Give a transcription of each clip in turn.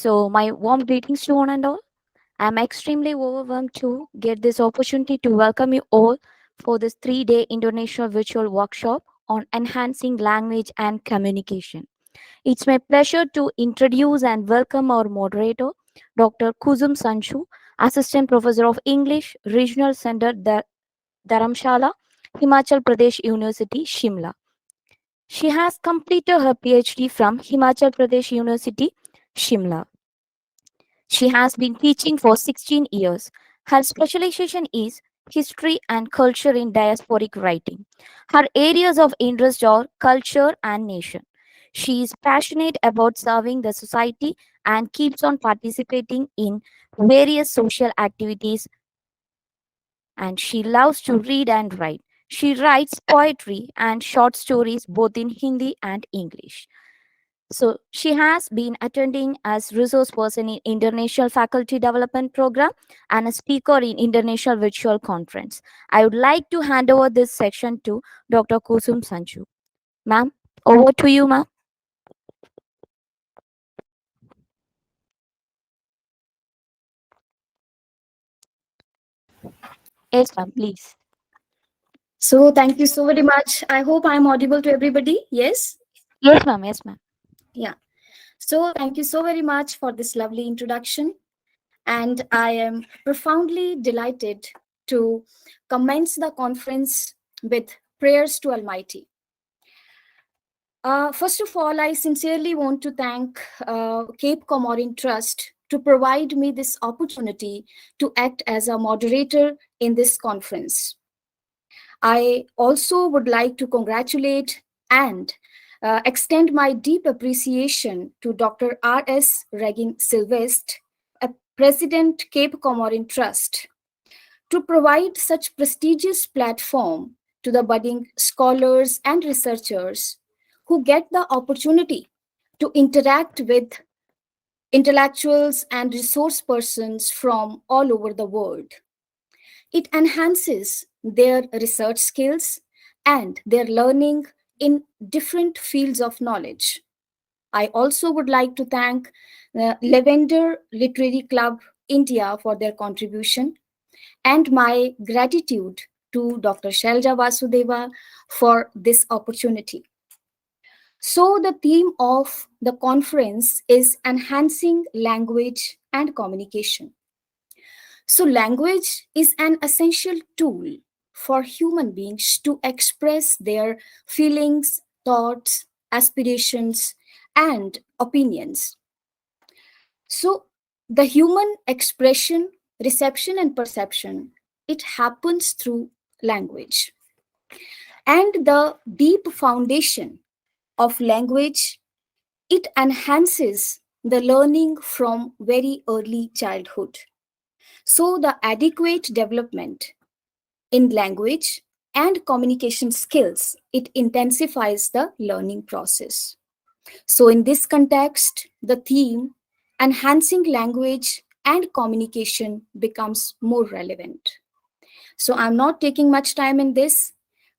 My warm greetings to one and all. I'm extremely overwhelmed to get this opportunity to welcome you all for this 3-day international virtual workshop on enhancing language and communication. It's my pleasure to introduce and welcome our moderator, Dr. Kuzum Sanchu, Assistant Professor of English, Regional Center, Dharamshala, Himachal Pradesh University, Shimla. She has completed her PhD from Himachal Pradesh University, Shimla. She has been teaching for 16 years. Her specialization is history and culture in diasporic writing. Her areas of interest are culture and nation. She is passionate about serving the society and keeps on participating in various social activities, and she loves to read and write. She writes poetry and short stories both in Hindi and English. So she has been attending as resource person in International Faculty Development Program and a speaker in International Virtual Conference. I would like to hand over this section to Dr. Kusum Sanchu. Ma'am, over to you, ma'am. Yes, ma'am, please. So thank you so very much. I hope I'm audible to everybody. Yes? Yes, ma'am. Yes, ma'am. Yeah. So thank you so very much for this lovely introduction. And I am profoundly delighted to commence the conference with prayers to Almighty. First of all, I sincerely want to thank Cape Comorin Trust to provide me this opportunity to act as a moderator in this conference. I also would like to congratulate and extend my deep appreciation to Dr. R.S. Regin Sylvest, a President Cape Comorin Trust, to provide such prestigious platform to the budding scholars and researchers who get the opportunity to interact with intellectuals and resource persons from all over the world. It enhances their research skills and their learning in different fields of knowledge. I also would like to thank Lavender Literary Club India for their contribution and my gratitude to Dr. Shelja Vasudeva for this opportunity. So, the theme of the conference is enhancing language and communication. So, language is an essential tool for human beings to express their feelings, thoughts, aspirations, and opinions. So, the human expression, reception, and perception, it happens through language. And the deep foundation of language, it enhances the learning from very early childhood. So, the adequate development in language and communication skills, it intensifies the learning process. So, in this context, the theme enhancing language and communication becomes more relevant. So, I'm not taking much time in this.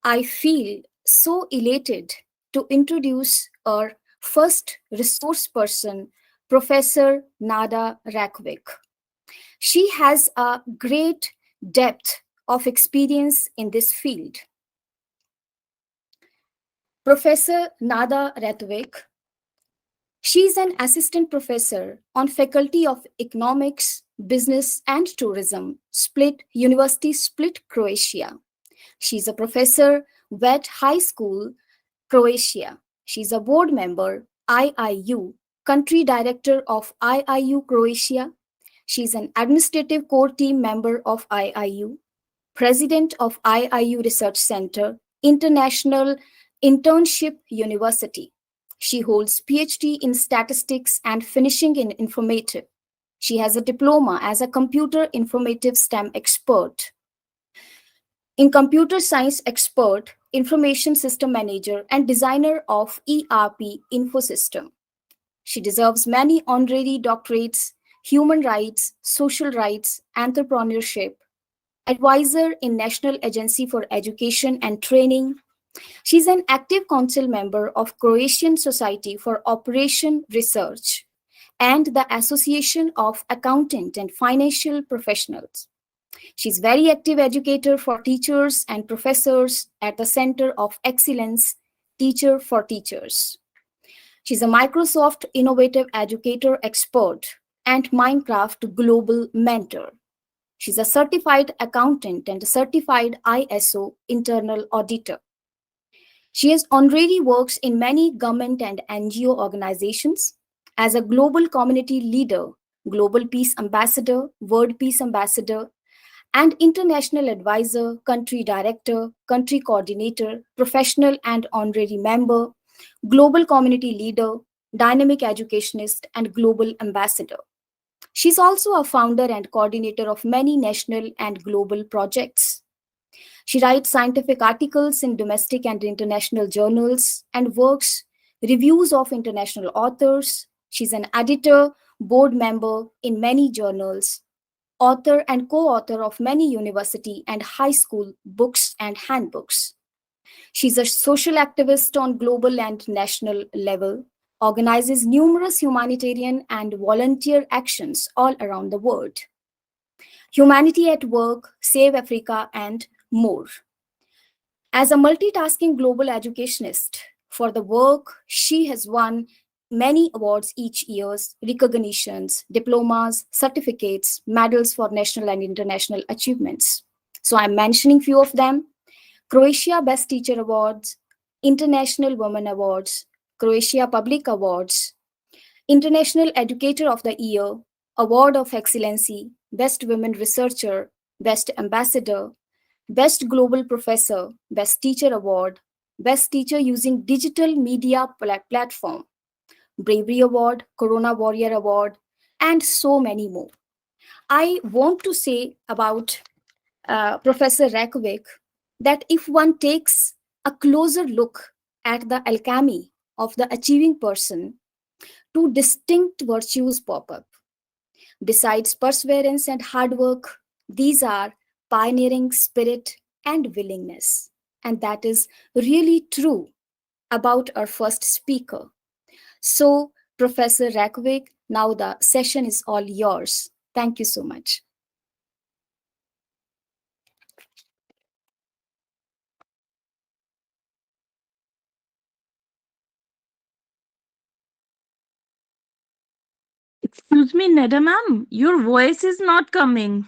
I feel so elated to introduce our first resource person, Professor Nada Rakvik. She has a great depth of experience in this field. Professor Nada Ratvik, she is an assistant professor on Faculty of Economics, Business and Tourism, University Split, Croatia. She's a professor at High School, Croatia. She's a board member, IIU, country director of IIU Croatia. She's an administrative core team member of IIU, president of IIU Research Center, International Internship University. She holds PhD in statistics and finishing in informative. She has a diploma as a computer informative STEM expert. In computer science expert, information system manager, and designer of ERP Infosystem. She deserves many honorary doctorates, human rights, social rights, entrepreneurship, advisor in National Agency for Education and Training. She's an active council member of Croatian Society for Operation Research and the Association of Accountant and Financial Professionals. She's very active educator for teachers and professors at the Center of Excellence, Teacher for Teachers. She's a Microsoft Innovative Educator Expert and Minecraft Global Mentor. She's a certified accountant and a certified ISO internal auditor. She has honorary works in many government and NGO organizations as a global community leader, global peace ambassador, world peace ambassador, and international advisor, country director, country coordinator, professional and honorary member, global community leader, dynamic educationist, and global ambassador. She's also a founder and coordinator of many national and global projects. She writes scientific articles in domestic and international journals and works reviews of international authors. She's an editor, board member in many journals, author and co-author of many university and high school books and handbooks. She's a social activist on global and national level, organizes numerous humanitarian and volunteer actions all around the world. Humanity at Work, Save Africa, and more. As a multitasking global educationist, for the work, she has won many awards each year, recognitions, diplomas, certificates, medals for national and international achievements. So I'm mentioning few of them. Croatia Best Teacher Awards, International Women Awards, Croatia Public Awards, International Educator of the Year, Award of Excellency, Best Women Researcher, Best Ambassador, Best Global Professor, Best Teacher Award, Best Teacher using Digital Media Platform, Bravery Award, Corona Warrior Award, and so many more. I want to say about Professor Reykjavik that if one takes a closer look at the alchemy of the achieving person, two distinct virtues pop up. Besides perseverance and hard work, these are pioneering spirit and willingness. And that is really true about our first speaker. So, Professor Reykjavik, now the session is all yours. Thank you so much. Excuse me, Neda ma'am, your voice is not coming.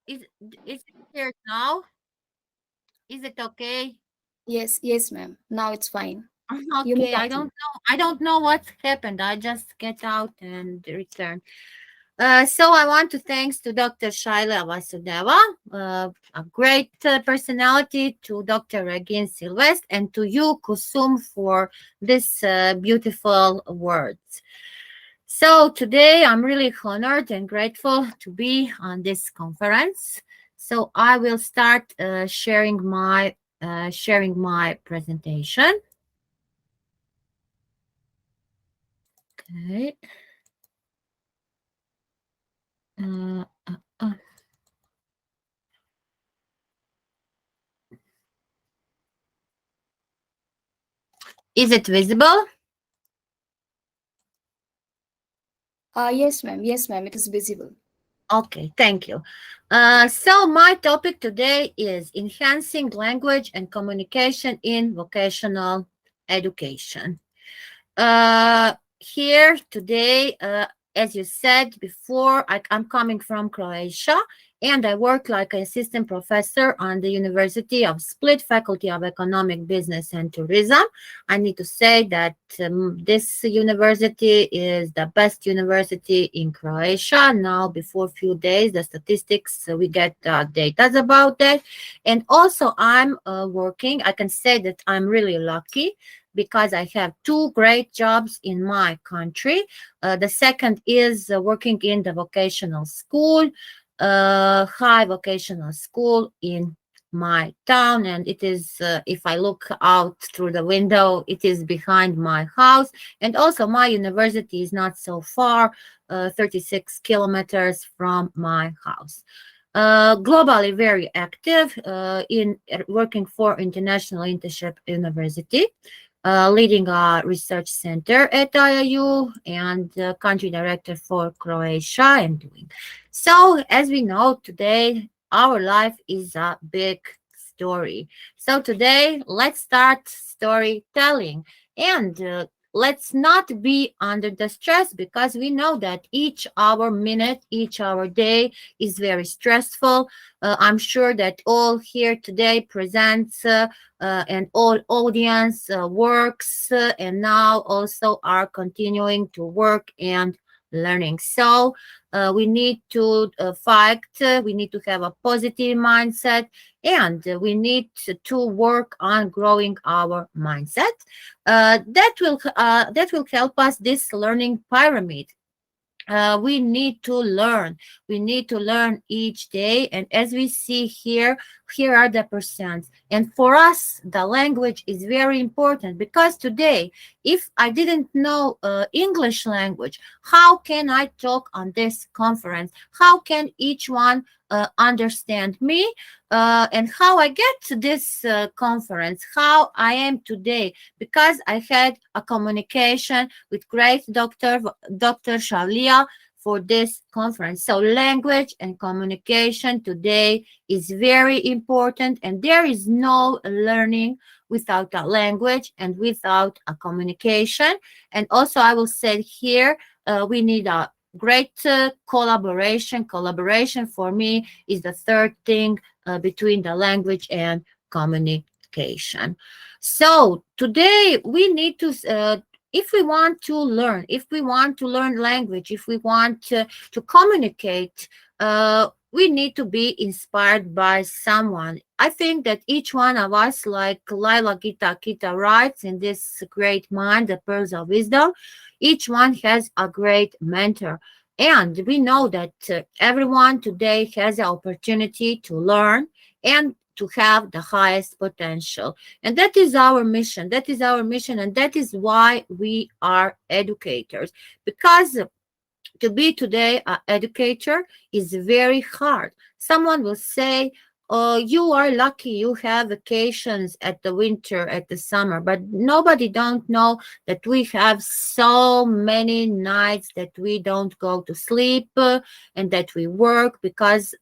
Is it here now? Is it okay? Yes, ma'am. Now it's fine. You may Okay, I continue. don't know. I don't know what happened. I just get out and return. So I want to thanks to Dr. Shaila Vasudeva, a great personality, to Dr. Regin Silvest, and to you, Kusum, for this beautiful words. So today I'm really honored and grateful to be on this conference. So I will start sharing my presentation. Okay. Uh, uh, uh. Is it visible? Yes, ma'am. Yes, ma'am. It is visible. Okay, thank you. So my topic today is enhancing language and communication in vocational education. Here today, as you said before, I'm coming from Croatia, and I work like an assistant professor on the University of Split Faculty of Economic Business and Tourism. I need to say that this university is the best university in Croatia. Now, before a few days, the statistics, we get data about that. And also I'm working, I can say that I'm really lucky because I have two great jobs in my country. The second is working in the vocational school, high vocational school in my town, and it is if I look out through the window, it is behind my house. And also my university is not so far, 36 kilometers from my house. Globally very active in working for International Internship University, leading a research center at IIU, and country director for Croatia and doing. So as we know today, our life is a big story. So today, let's start storytelling, and let's not be under the stress, because we know that each hour minute, each hour day is very stressful. I'm sure that all here today presents and all audience works and now also are continuing to work and learning. So we need to fight, we need to have a positive mindset, and we need to work on growing our mindset. That will help us this learning pyramid. We need to learn. We need to learn each day. And as we see here, here are the percents. And for us, the language is very important, because today, if I didn't know English language, how can I talk on this conference? How can each one understand me? And how I get to this conference, how I am today, because I had a communication with great Dr. Shalia for this conference. So language and communication today is very important, and there is no learning without a language and without a communication. And also I will say here, we need a great collaboration. Collaboration for me is the third thing between the language and communication. So today we need to if we want to learn, language, if we want to communicate, we need to be inspired by someone. I think that each one of us, like Laila Gita Kita writes in this great mind, The Pearls of Wisdom, each one has a great mentor. And we know that everyone today has the opportunity to learn and to have the highest potential. And that is our mission. That is our mission. And that is why we are educators. Because to be today an educator is very hard. Someone will say, oh, you are lucky, you have vacations at the winter, at the summer, but nobody don't know that we have so many nights that we don't go to sleep and that we work, because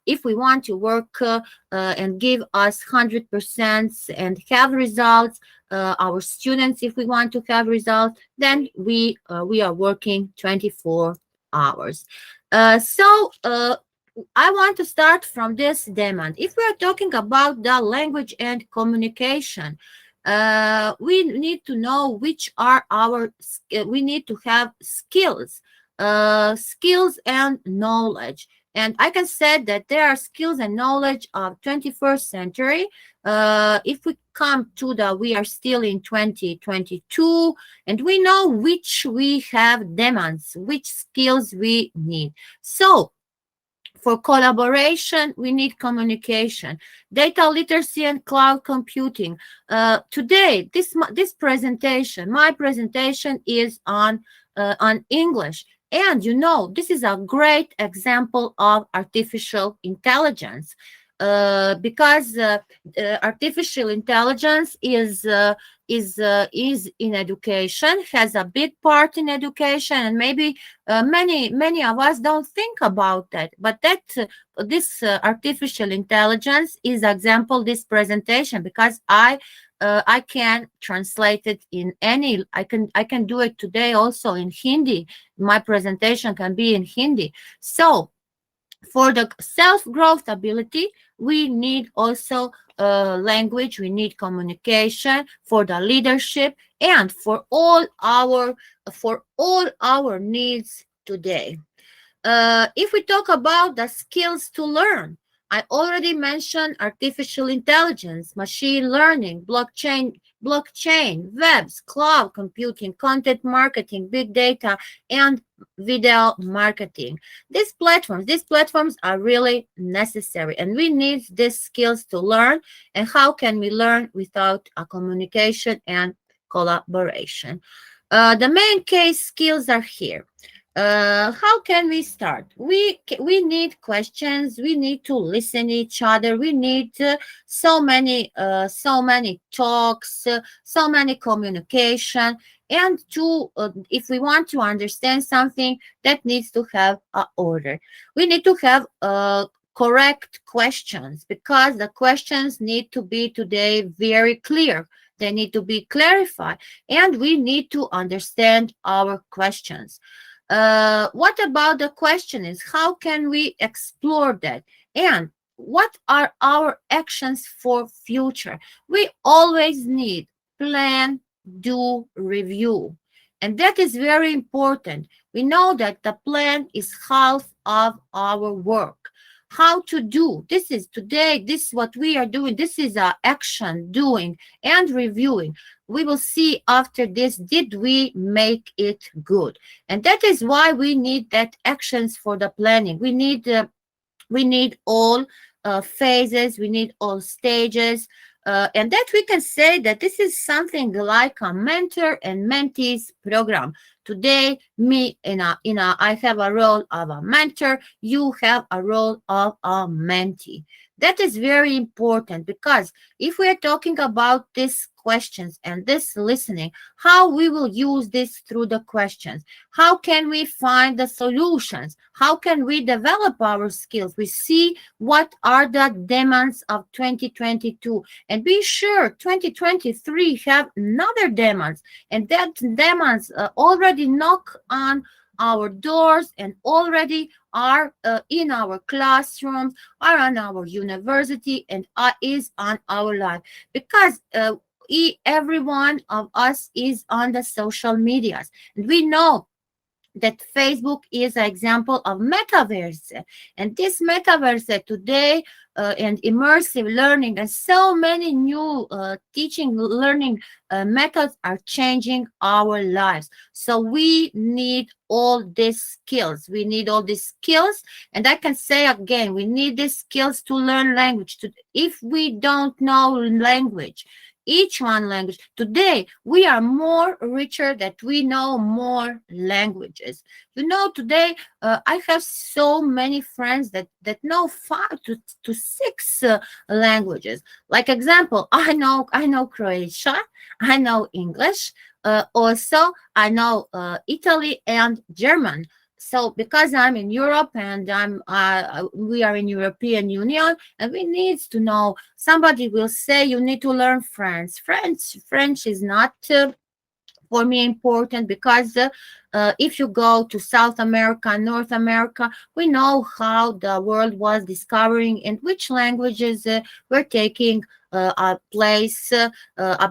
if we want to work and give us 100% and have results, our students, if we want to have results, then we are working 24 hours. I want to start from this demand. If we are talking about the language and communication, we need to know which are we need to have skills and knowledge. And I can say that there are skills and knowledge of 21st century. If we come to we are still in 2022, and we know which we have demands, which skills we need. So for collaboration, we need communication, data literacy, and cloud computing. Today, this presentation, my presentation is on English. And you know, this is a great example of artificial intelligence, because artificial intelligence is in education, has a big part in education, and maybe many of us don't think about that. But this artificial intelligence is example this presentation, because I can translate it in any. I can do it today also in Hindi. My presentation can be in Hindi. So For the self-growth ability, we need also language, we need communication for the leadership and for all our needs today. If we talk about the skills to learn, I already mentioned artificial intelligence, machine learning, blockchain, webs, cloud computing, content marketing, big data, and video marketing. These platforms are really necessary, and we need these skills to learn. And how can we learn without a communication and collaboration? The main case skills are here. How can we start? We need questions, we need to listen each other, we need so many talks, so many communication, and if we want to understand something, that needs to have a order. We need to have correct questions, because the questions need to be today very clear. They need to be clarified, and we need to understand our questions. What about the question is, how can we explore that? And what are our actions for future? We always need plan, do, review. And that is very important. We know that the plan is half of our work. How to do. This is what we are doing. This is our action, doing and reviewing. We will see after this, did we make it good? And that is why we need that actions for the planning. We need all phases, we need all stages, and that we can say that this is something like a mentor and mentees program. Today, I have a role of a mentor, you have a role of a mentee. That is very important, because if we are talking about these questions and this listening, how we will use this through the questions, how can we find the solutions, how can we develop our skills, we see what are the demands of 2022, and be sure 2023 have another demands, and that demands already knock on our doors and already are in our classrooms, are on our university, and is on our life, because every one of us is on the social medias. And we know that Facebook is an example of metaverse, and this metaverse today and immersive learning and so many new teaching learning methods are changing our lives. So we need all these skills. We need all these skills, and I can say again, we need these skills to learn language. If we don't know language, each one language. Today, we are more richer that we know more languages. You know, today, I have so many friends that know 5 to 6 languages. Like example, I know Croatian, I know English, also I know Italy and German. So because I'm in Europe and we are in European Union, and we need to know, somebody will say you need to learn French. French is not for me important, because if you go to South America, North America, we know how the world was discovering and which languages were taking a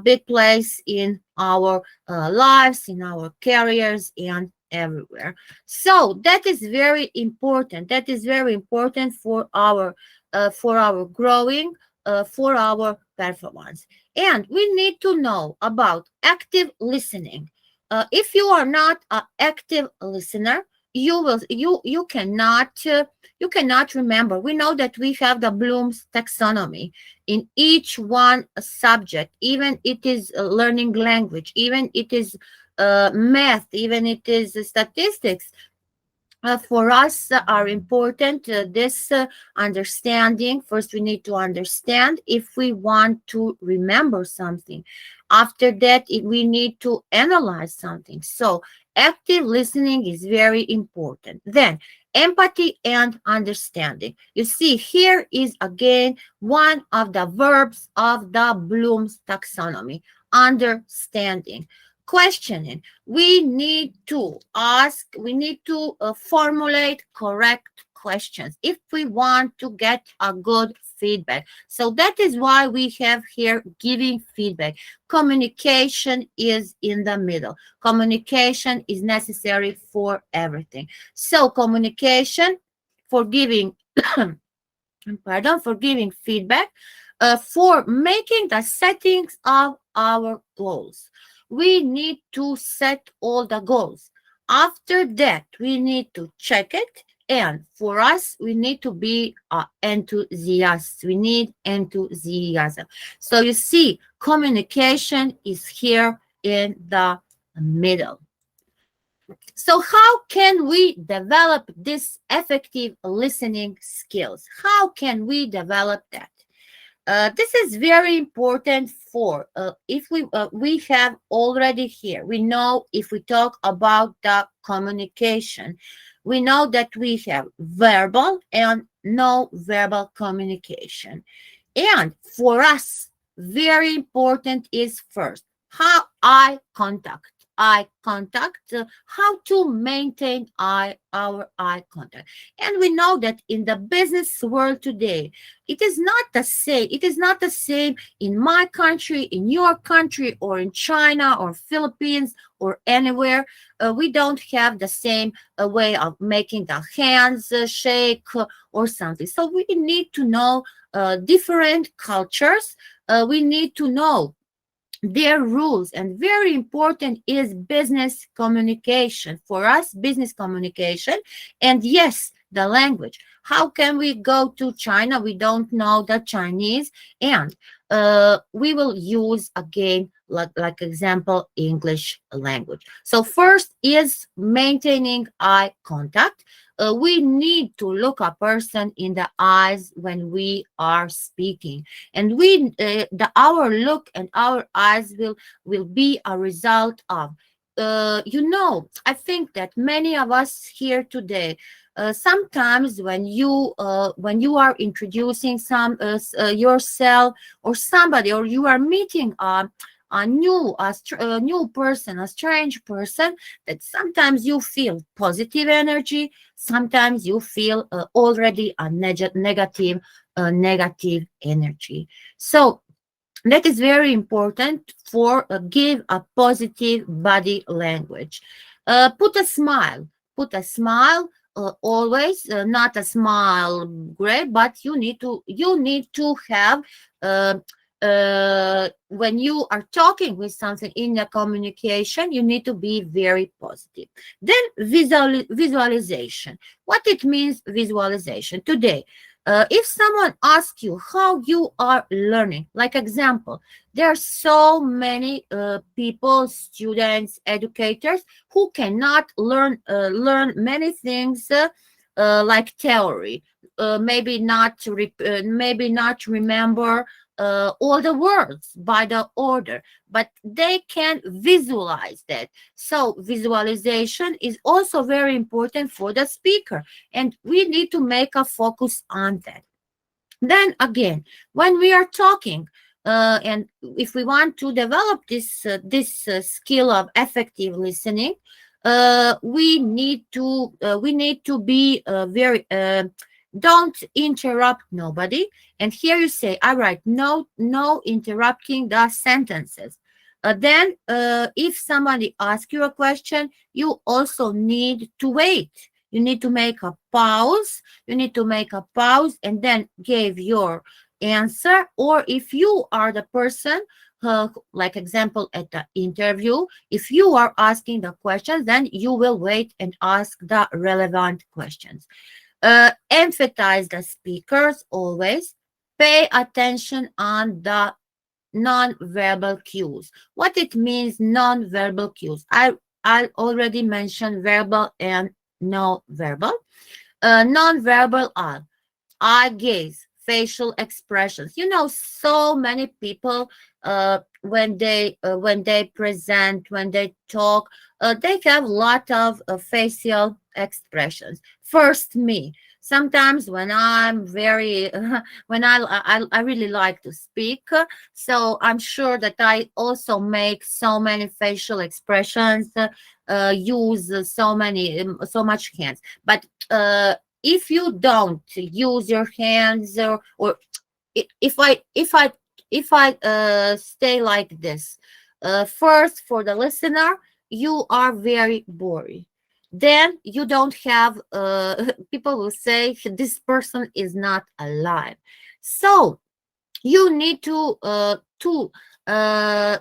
big place in our lives, in our careers, and everywhere. So that is very important. That is very important for our growing, for our performance. And we need to know about active listening. If you are not an active listener, you cannot remember. We know that we have the Bloom's taxonomy in each one subject, even it is learning language, even it is math, even it is statistics. For us are important this understanding. First, we need to understand if we want to remember something. After that, we need to analyze something. So active listening is very important. Then empathy and understanding. You see, here is again one of the verbs of the Bloom's taxonomy: understanding. Questioning. We need to ask, we need to formulate correct questions, if we want to get a good feedback. So that is why we have here giving feedback. Communication is in the middle. Communication is necessary for everything. So communication for giving, pardon, for giving feedback, for making the settings of our goals. We need to set all the goals. After that, we need to check it. And for us, we need to be enthusiasts. We need enthusiasm. So you see, communication is here in the middle. So how can we develop this effective listening skills? How can we develop that? This is very important for if we have already here. We know if we talk about the communication, we know that we have verbal and no verbal communication. And for us, very important is first, how eye contact. Eye contact, how to maintain our eye contact. And we know that in the business world today, it is not the same. It is not the same in my country, in your country, or in China or Philippines or anywhere. We don't have the same way of making the hands shake or something. So we need to know different cultures. We need to know their rules, and very important is business communication. For us, business communication, and yes, the language. How can we go to China? We don't know the Chinese, and we will use again, like example, English language. So first is maintaining eye contact. We need to look a person in the eyes when we are speaking, and our look and our eyes will be a result of. I think that many of us here today, sometimes when you are introducing yourself or somebody, or you are meeting a new person, a strange person, that sometimes you feel positive energy, sometimes you feel already a negative energy. So that is very important for give a positive body language. Put a smile. Always, not a smile great, but you need to have when you are talking with something in the communication, you need to be very positive. Then visualization. What it means, visualization today? If someone asks you how you are learning, like example, there are so many people, students, educators, who cannot learn many things like theory. Maybe not remember all the words by the order, but they can visualize that. So visualization is also very important for the speaker, and we need to make a focus on that. Then again, when we are talking, and if we want to develop this skill of effective listening, we need to be very don't interrupt nobody. And here you say, all right, no interrupting the sentences. Then if somebody asks you a question, you also need to wait. You need to make a pause. And then give your answer. Or if you are the person, like example at the interview, if you are asking the questions, then you will wait and ask the relevant questions. Emphasize the speakers always. Pay attention on the non-verbal cues. What it means, non-verbal cues? I already mentioned verbal and no verbal. Non-verbal are eye gaze, facial expressions. So many people when they present, when they talk, they have a lot of facial expressions. First, me. Sometimes when I'm very, when I really like to speak, so I'm sure that I also make so many facial expressions, use so much hands. But if you don't use your hands, or if I stay like this, first for the listener, you are very boring. Then you don't have, people will say this person is not alive. So you need to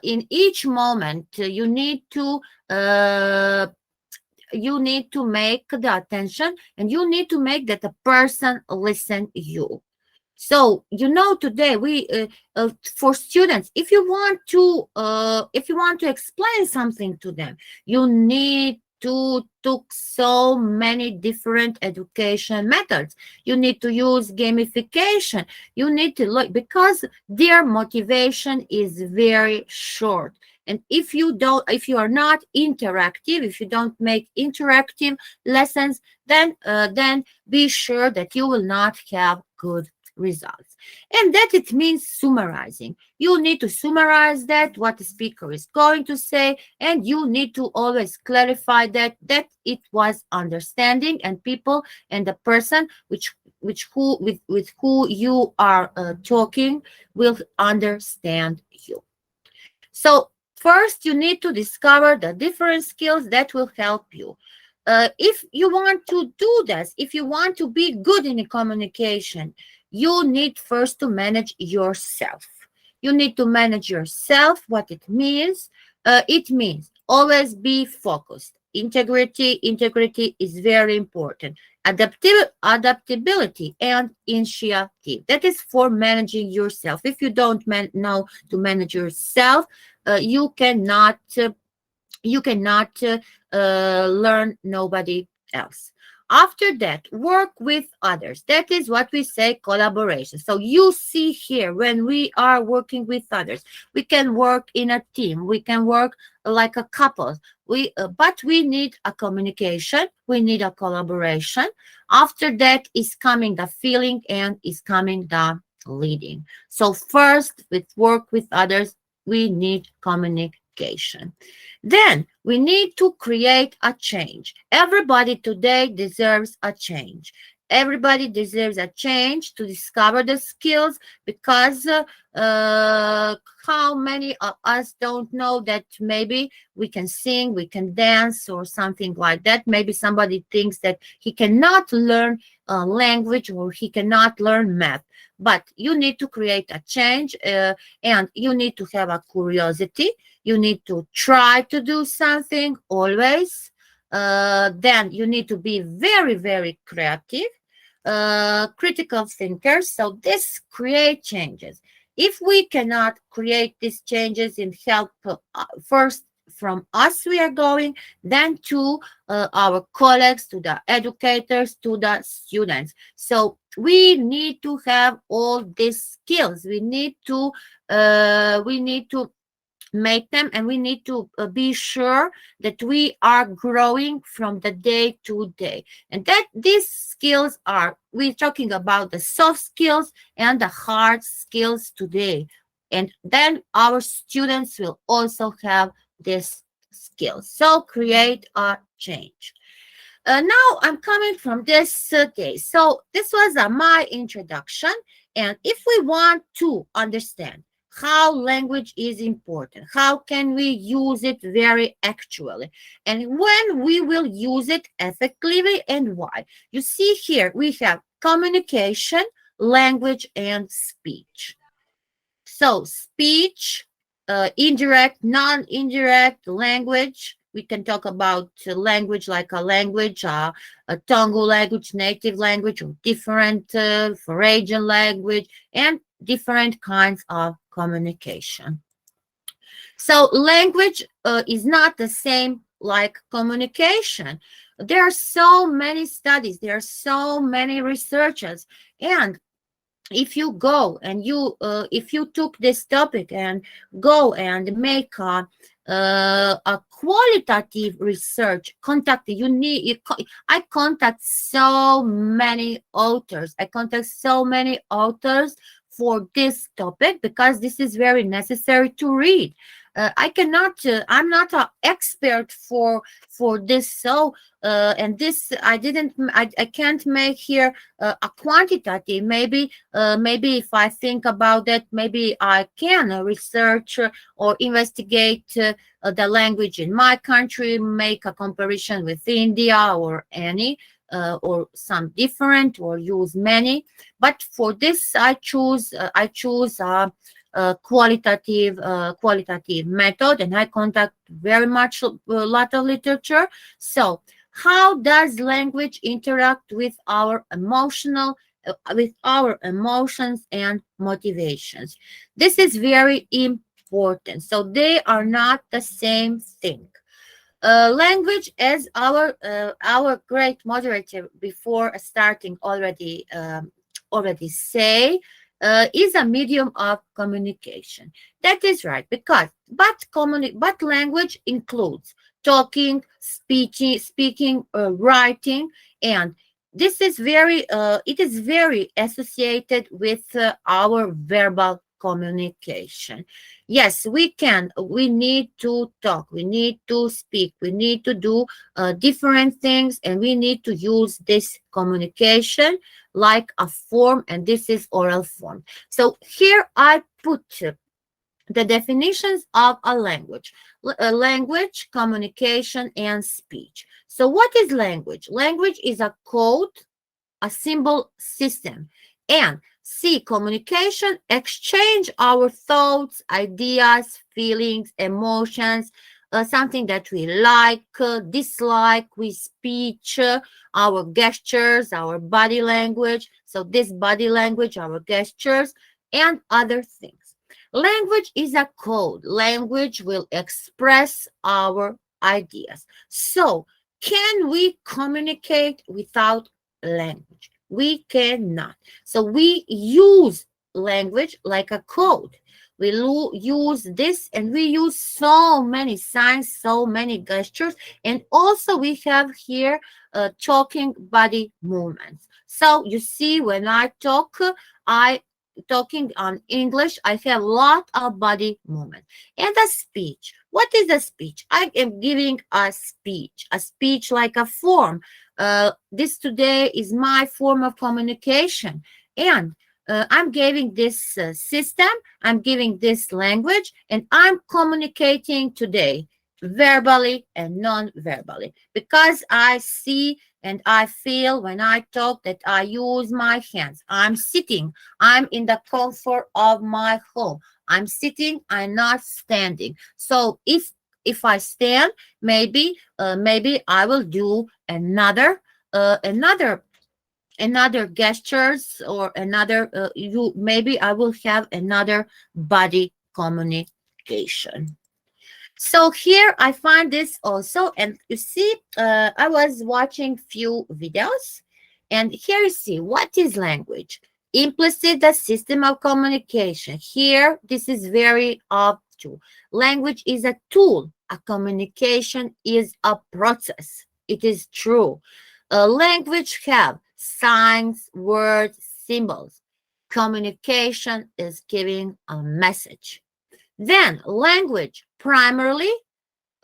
in each moment you need to make the attention, and you need to make that the person listen you. So today we for students, if you want to explain something to them, you need to took so many different education methods. You need to use gamification. You need to look, because their motivation is very short. And if you are not interactive, if you don't make interactive lessons, then be sure that you will not have good results. And that it means summarizing. You need to summarize that what the speaker is going to say, and you need to always clarify that it was understanding, and people and the person with who you are talking will understand you. So first, you need to discover the different skills that will help you. If you want to do this, if you want to be good in communication, you need first to manage yourself. You need to manage yourself. What it means always be focused. Integrity is very important. Adaptability and initiative. That is for managing yourself. If you don't know to manage yourself, you cannot learn nobody else. After that, work with others. That is what we say collaboration. So you see here, when we are working with others, we can work in a team. We can work like a couple. But we need a communication. We need a collaboration. After that is coming the feeling, and is coming the leading. So first, with work with others, we need communication. Then we need to create a change. Everybody today deserves a change. Everybody deserves a change to discover the skills, because how many of us don't know that maybe we can sing, we can dance, or something like that. Maybe somebody thinks that he cannot learn language, or he cannot learn math. But you need to create a change, and you need to have a curiosity. You need to try to do something always. Then you need to be very, very creative, critical thinkers. So this create changes. If we cannot create these changes and help first from us, we are going, then to our colleagues, to the educators, to the students. So we need to have all these skills. We need to make them, and we need to be sure that we are growing from the day to day, and that these skills we're talking about the soft skills and the hard skills today, and then our students will also have these skills. So create a change. Now I'm coming from this case. So this was my introduction, and if we want to understand how language is important, how can we use it very actually, and when we will use it effectively, and why. You see here we have communication, language, and speech. So speech, indirect, non-indirect language. We can talk about language like a language, a Tonga language, native language, or different foreign language, and different kinds of communication. So language is not the same like communication. There are so many studies, there are so many researchers, and if you go and if you took this topic and go and make a qualitative research, I contact so many authors. For this topic, because this is very necessary to read. I'm not an expert for this. So and this I can't make here a quantitative. Maybe if I think about it, maybe I can research or investigate the language in my country, make a comparison with India or any or some different, or use many. But for this, I choose qualitative method, and I conduct very much a lot of literature. So how does language interact with our with our emotions and motivations? This is very important. So they are not the same thing. Language, as our great moderator before starting already say, is a medium of communication. That is right, because but language includes talking, speaking, writing, and this is very it is very associated with our verbal communication. Yes, we need to talk, we need to speak, we need to do different things, and we need to use this communication like a form, and this is oral form. So here I put the definitions of a language: language, communication, and speech. So what is language? Language is a code, a symbol system, and C, communication, exchange our thoughts, ideas, feelings, emotions, something that we like, dislike with speech, our gestures, our body language. So this body language, our gestures, and other things. Language is a code. Language will express our ideas. So can we communicate without language? We cannot. So we use language like a code. We use this, and we use so many signs, so many gestures, and also we have here talking body movements. So you see, when I talk, talking on English, I have a lot of body movement. And a speech. What is a speech? I am giving a speech like a form. This today is my form of communication, and I'm giving this system, I'm giving this language, and I'm communicating today verbally and non-verbally, because I see and I feel when I talk that I use my hands. I'm sitting, I'm in the comfort of my home. I'm sitting, I'm not standing. So if I stand, maybe I will do another gestures, or another maybe I will have another body communication. So here I find this also, and you see, I was watching few videos, and here you see what is language. Implicit, the system of communication. Here, this is very obtuse. Language is a tool. A communication is a process. It is true. Language have signs, words, symbols. Communication is giving a message. Then language, primarily,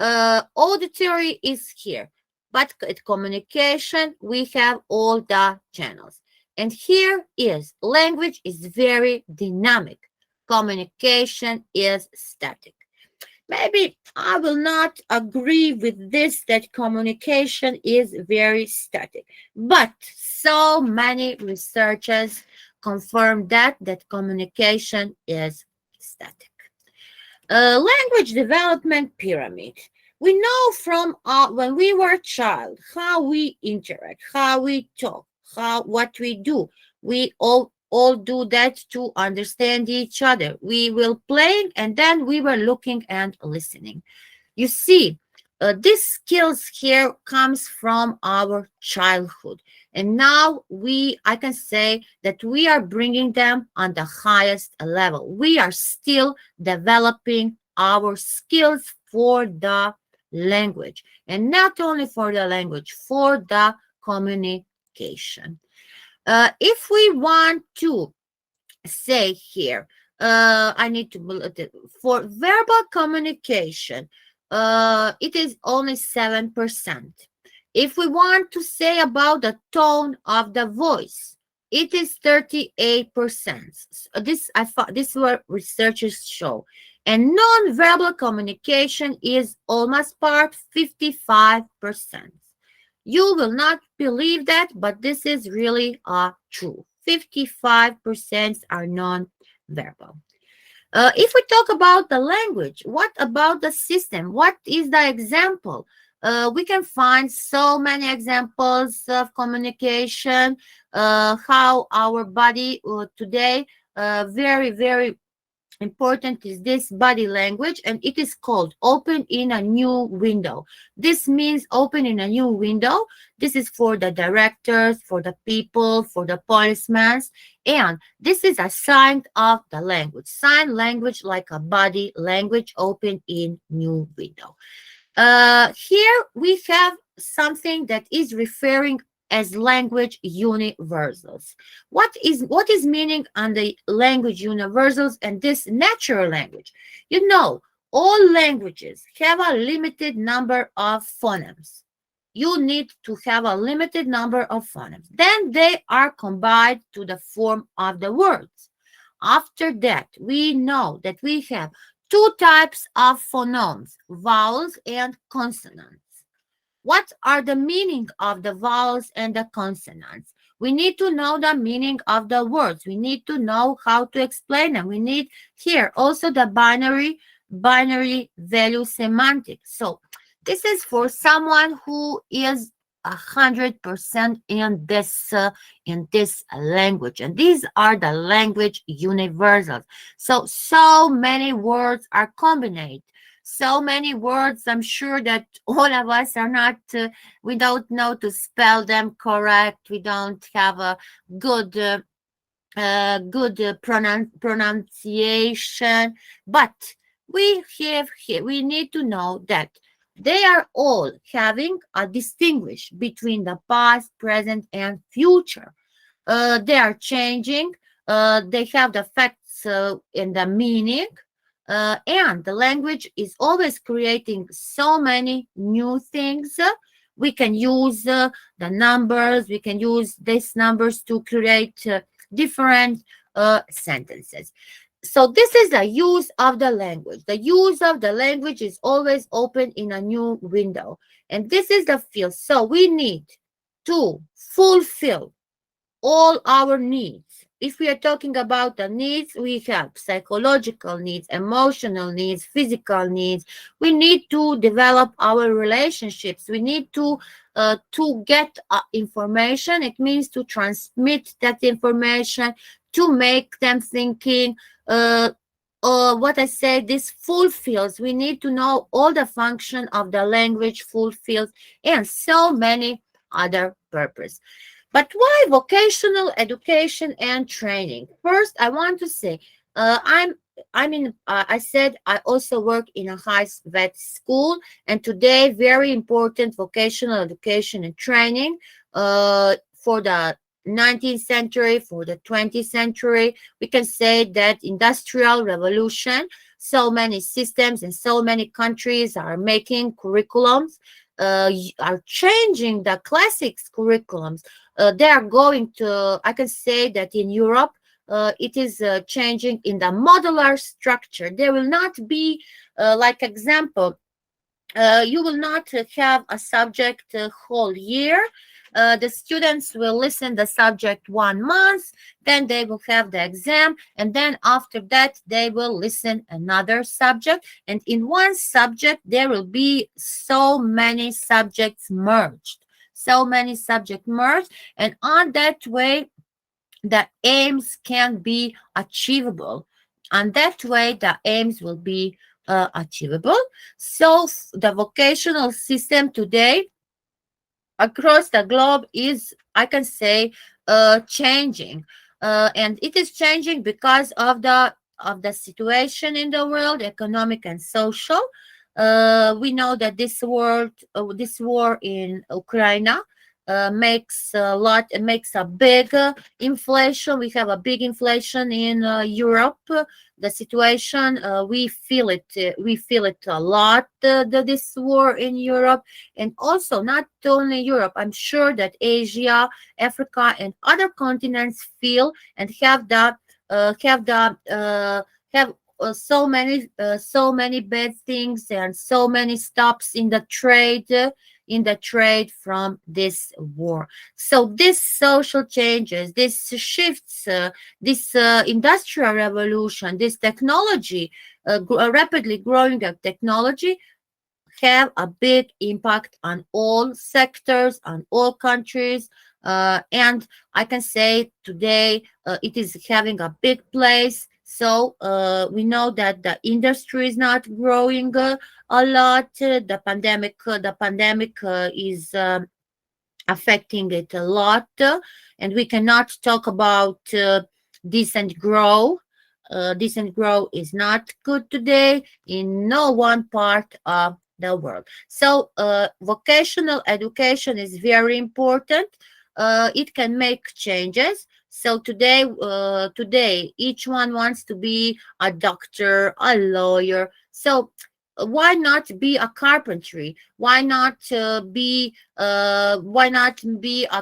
auditory is here. But at communication, we have all the channels. And here is language is very dynamic. Communication is static. Maybe I will not agree with this, that communication is very static. But so many researchers confirm that communication is static. Language development pyramid. We know from when we were a child how we interact, how we talk, what we do. We all do that to understand each other. We will playing, and then we were looking and listening. You see, these skills here comes from our childhood, and now I can say that we are bringing them on the highest level. We are still developing our skills for the language, and not only for the language, for the communication. If we want to say here, I need to for verbal communication. It is only 7%. If we want to say about the tone of the voice, it is 38%. This this is what researchers show. And non-verbal communication is almost part 55%. You will not believe that, but this is really true. 55% are non-verbal. If we talk about the language, what about the system? What is the example? We can find so many examples of communication, how our body today, very, very important is this body language, and it is called open in a new window. This means open in a new window. This is for the directors, for the people, for the policemen, and this is a sign of the language. Sign language like a body language, open in new window. Here we have something that is referring as language universals. What is meaning on the language universals and this natural language? You know, all languages have a limited number of phonemes. You need to have a limited number of phonemes. Then they are combined to the form of the words. After that, we know that we have two types of phonemes, vowels and consonants. What are the meaning of the vowels and the consonants? We need to know the meaning of the words. We need to know how to explain them. We need here also the binary value semantics. So this is for someone who is 100% in this language, and these are the language universals. So many words are combined. So many words, I'm sure that all of us are not, we don't know to spell them correct. We don't have a good pronunciation, but we need to know that they are all having a distinguish between the past, present, and future. They are changing. They have the facts in the meaning. And the language is always creating so many new things. We can use the numbers. We can use these numbers to create different sentences. So this is the use of the language. The use of the language is always open in a new window. And this is the field. So we need to fulfill all our needs. If we are talking about the needs, we have psychological needs, emotional needs, physical needs. We need to develop our relationships. We need to get information. It means to transmit that information, to make them thinking. What I say, this fulfills. We need to know all the function of the language fulfills, and so many other purposes. But why vocational education and training? First, I want to say, I said I also work in a high vet school, and today very important vocational education and training for the 19th century, for the 20th century. We can say that industrial revolution, so many systems and so many countries are making curriculums, are changing the classics curriculums. They are going to, I can say that in Europe, it is changing in the modular structure. There will not be, like example, you will not have a subject whole year. The students will listen the subject 1 month, then they will have the exam, and then after that they will listen another subject, and in one subject there will be so many subjects merged, and on that way the aims can be achievable. And that way the aims will be achievable. So the vocational system today across the globe is, I can say, changing, and it is changing because of the situation in the world, economic and social. We know that this war in Ukraine makes a big inflation. We have a big inflation in Europe. The situation, we feel it. We feel it a lot. This war in Europe, and also not only Europe. I'm sure that Asia, Africa, and other continents feel and have so many bad things and so many stops in the trade from this war. So these social changes, these shifts, this industrial revolution, this technology, rapidly growing of technology, have a big impact on all sectors, on all countries. And I can say today it is having a big place. So we know that the industry is not growing a lot. The pandemic is affecting it a lot, and we cannot talk about decent grow. Decent grow is not good today in no one part of the world. So vocational education is very important. It can make changes. So today each one wants to be a doctor, a lawyer. So why not be a carpentry? Why not be a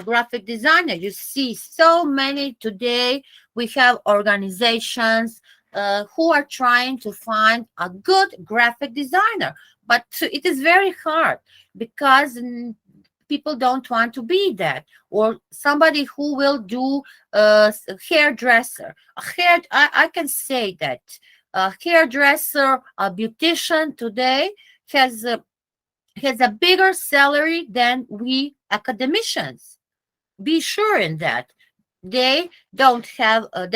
graphic designer? You see so many today. We have organizations who are trying to find a good graphic designer, but it is very hard because people don't want to be that, or somebody who will do hairdresser. I can say that a hairdresser, a beautician today has a bigger salary than we academicians. Be sure in that. They don't have a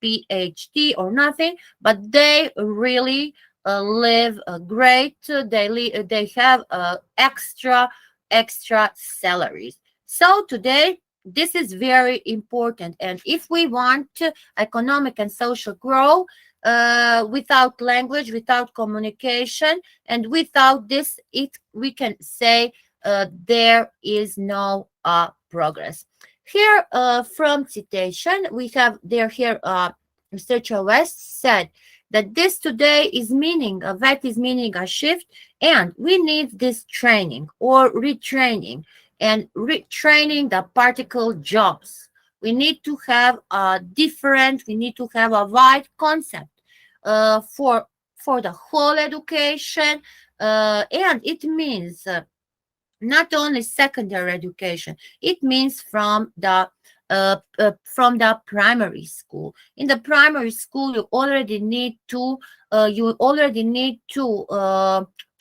PhD or nothing, but they really live great. They have extra salaries. So today this is very important, and if we want economic and social growth, without language, without communication, and without this, we can say there is no progress. Here, from citation, we have here researcher West said that this today is meaning a shift, and we need this training or retraining and retraining the particle jobs. We need to have a wide concept for the whole education, and it means not only secondary education. It means from the primary school. In the primary school, you already need to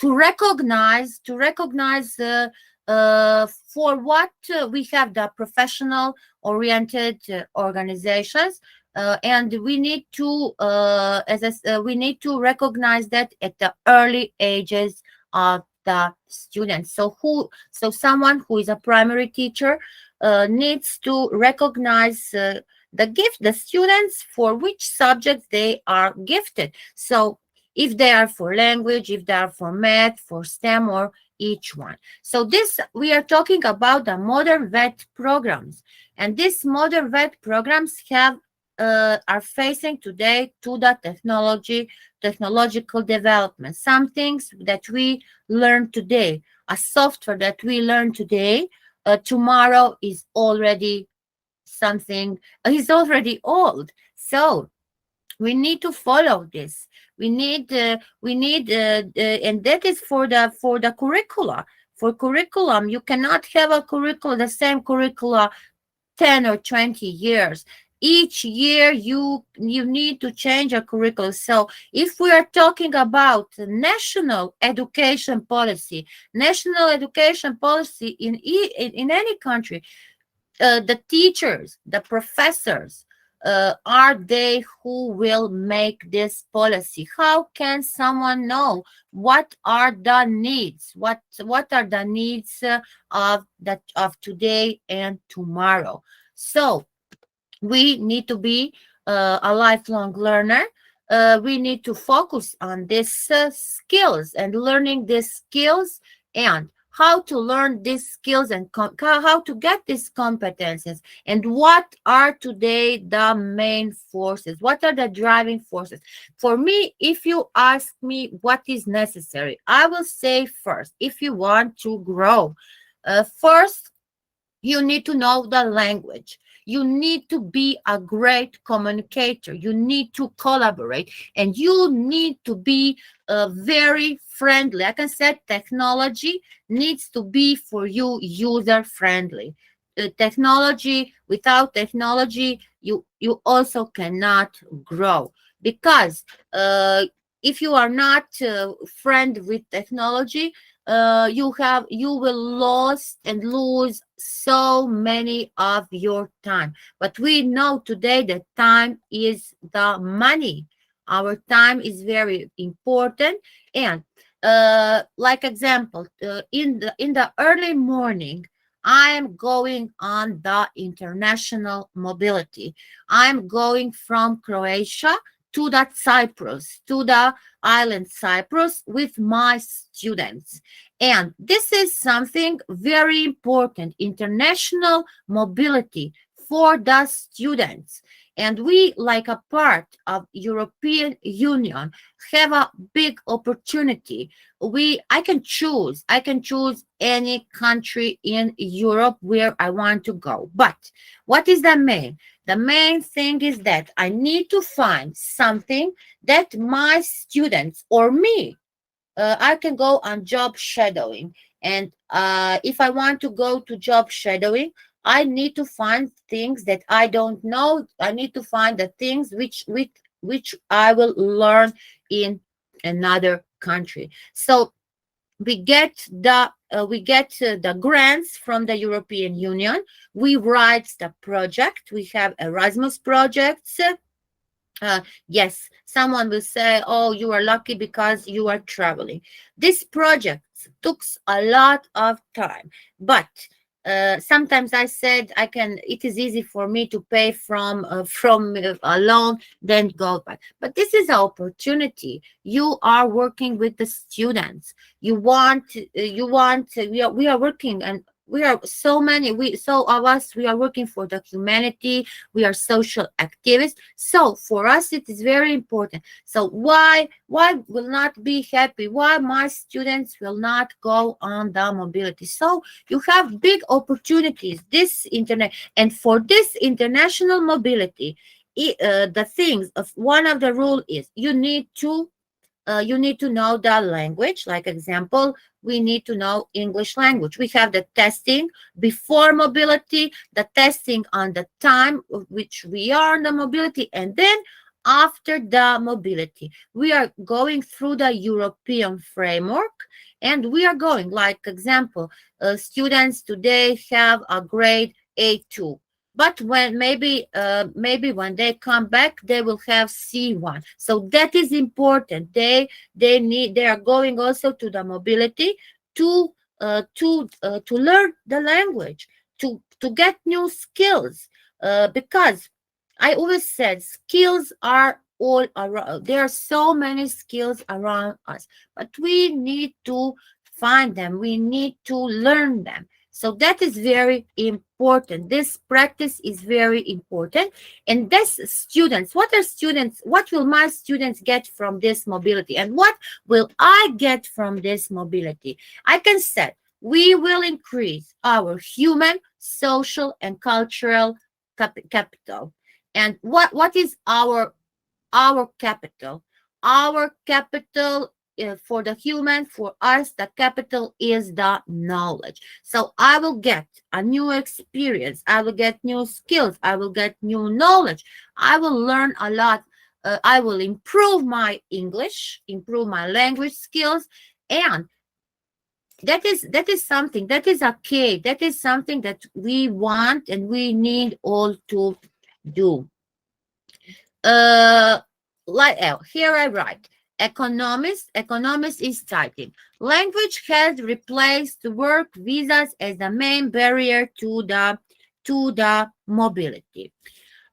recognize for what we have the professional oriented organizations, and we need to recognize that at the early ages of the students. So someone who is a primary teacher needs to recognize the students for which subjects they are gifted. So if they are for language, if they are for math, for STEM, or each one. So this, we are talking about the modern VET programs, and these modern VET programs are facing today to the technological development. Some things that we learn today, a software that we learn today, tomorrow is already old. So we need to follow this. We need, and that is for the curricula. For curriculum, you cannot have the same curricula 10 or 20 years. Each year you need to change a curriculum. So if we are talking about national education policy in any country, the teachers, the professors, are they who will make this policy? How can someone know what are the needs? What are the needs of today and tomorrow? So we need to be a lifelong learner. We need to focus on these skills and learning these skills and how to learn these skills and how to get these competencies, and what are today the main forces, what are the driving forces. For me, if you ask me what is necessary, I will say first, if you want to grow, first, you need to know the language. You need to be a great communicator. You need to collaborate, and you need to be very friendly. Like I said, technology needs to be for you user friendly. Technology, without technology, you also cannot grow, because if you are not friend with technology, you will lose so many of your time. But we know today that time is the money. Our time is very important. And like example, in the early morning, I am going on the international mobility. I'm going from Croatia to that Cyprus, to the island Cyprus, with my students. And this is something very important, international mobility for the students. And we, like a part of European Union, have a big opportunity. I can choose any country in Europe where I want to go. But what is the main? The main thing is that I need to find something that my students or me, I can go on job shadowing. And if I want to go to job shadowing, I need to find things that I don't know. I need to find the things which I will learn in another country. So we get the grants from the European Union. We write the project. We have Erasmus projects. Yes, someone will say, oh, you are lucky because you are traveling. This project took a lot of time, but sometimes I said it is easy for me to pay from a loan than go back. But this is an opportunity. You are working with the students. We are working, and we are so many, we are working for the humanity. We are social activists. So for us, it is very important. So why will not be happy? Why my students will not go on the mobility? So you have big opportunities, this internet, and for this international mobility, one of the rule is you need to know the language. Like example, we need to know English language. We have the testing before mobility, the testing on the time of which we are on the mobility, and then after the mobility, we are going through the European framework, and we are going, like example, students today have a grade A2. But when maybe when they come back, they will have C1. So that is important. They are going also to the mobility to learn the language, to get new skills. Because I always said skills are all around. There are so many skills around us, but we need to find them. We need to learn them. So that is very important. This practice is very important. And this students, what will my students get from this mobility? And what will I get from this mobility? I can say we will increase our human, social, and cultural capital. And what is our capital? Our capital for the human, for us, the capital is the knowledge. So I will get a new experience. I will get new skills. I will get new knowledge. I will learn a lot. I will improve my English, improve my language skills. And that is something, that is a key. That is something that we want and we need all to do. Here I write. Economist is citing. Language has replaced work visas as the main barrier to the mobility.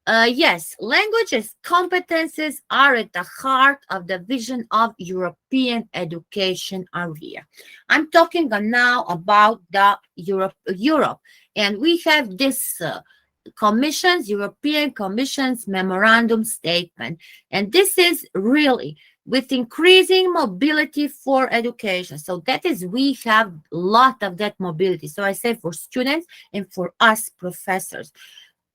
Yes, languages competences are at the heart of the vision of European education area. I'm talking now about the Europe, and we have this European Commission's memorandum statement, and this is really with increasing mobility for education. So that is, we have a lot of that mobility. So I say for students and for us professors.